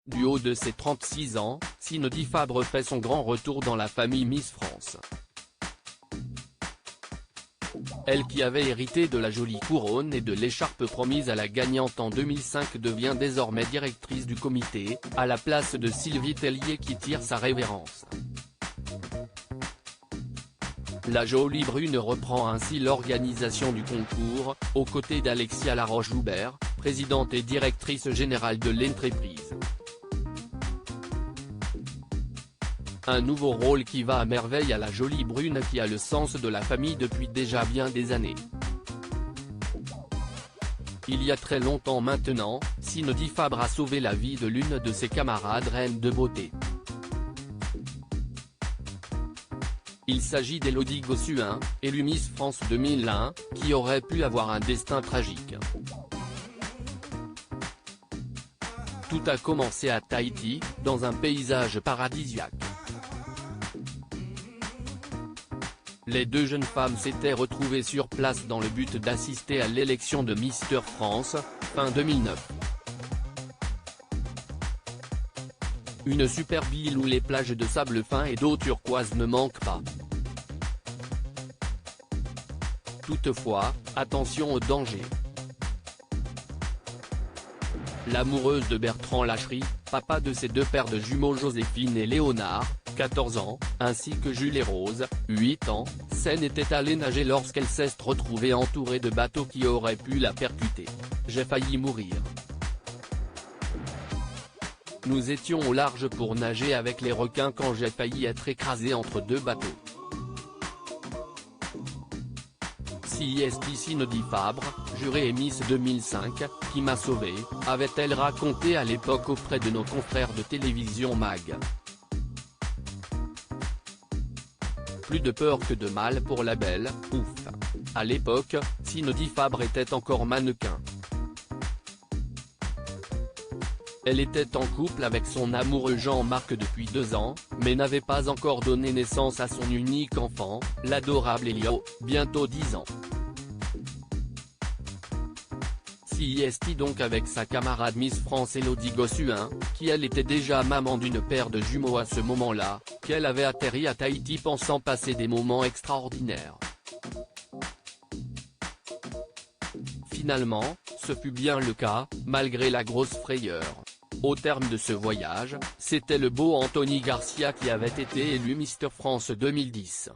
Du haut de ses 36 ans, Cindy Fabre fait son grand retour dans la famille Miss France. Elle qui avait hérité de la jolie couronne et de l'écharpe promise à la gagnante en 2005 devient désormais directrice du comité, à la place de Sylvie Tellier qui tire sa révérence. La jolie brune reprend ainsi l'organisation du concours, aux côtés d'Alexia Laroche-Joubert, présidente et directrice générale de l'entreprise. Un nouveau rôle qui va à merveille à la jolie brune qui a le sens de la famille depuis déjà bien des années. Il y a très longtemps maintenant, Cindy Fabre a sauvé la vie de l'une de ses camarades reine de beauté. Il s'agit d'Élodie Gossuin, élue Miss France 2001, qui aurait pu avoir un destin tragique. Tout a commencé à Tahiti, dans un paysage paradisiaque. Les deux jeunes femmes s'étaient retrouvées sur place dans le but d'assister à l'élection de Mister France, fin 2009. Une superbe île où les plages de sable fin et d'eau turquoise ne manquent pas. Toutefois, attention au danger. L'amoureuse de Bertrand Lachery, papa de ses deux paires de jumeaux Joséphine et Léonard, 14 ans, ainsi que Jules et Rose, 8 ans, Seine était allée nager lorsqu'elle s'est retrouvée entourée de bateaux qui auraient pu la percuter. J'ai failli mourir. Nous étions au large pour nager avec les requins quand j'ai failli être écrasée entre deux bateaux. Cindy Fabre, jurée et Miss 2005, qui m'a sauvée, avait-elle raconté à l'époque auprès de nos confrères de télévision MAG. Plus de peur que de mal pour la belle, ouf. À l'époque, Cindy Fabre était encore mannequin. Elle était en couple avec son amoureux Jean-Marc depuis 2 ans, mais n'avait pas encore donné naissance à son unique enfant, l'adorable Elio, bientôt 10 ans. Cindy donc avec sa camarade Miss France Élodie Gossuin, qui elle était déjà maman d'une paire de jumeaux à ce moment-là, qu'elle avait atterri à Tahiti pensant passer des moments extraordinaires. Finalement, ce fut bien le cas, malgré la grosse frayeur. Au terme de ce voyage, c'était le beau Anthony Garcia qui avait été élu Mister France 2010.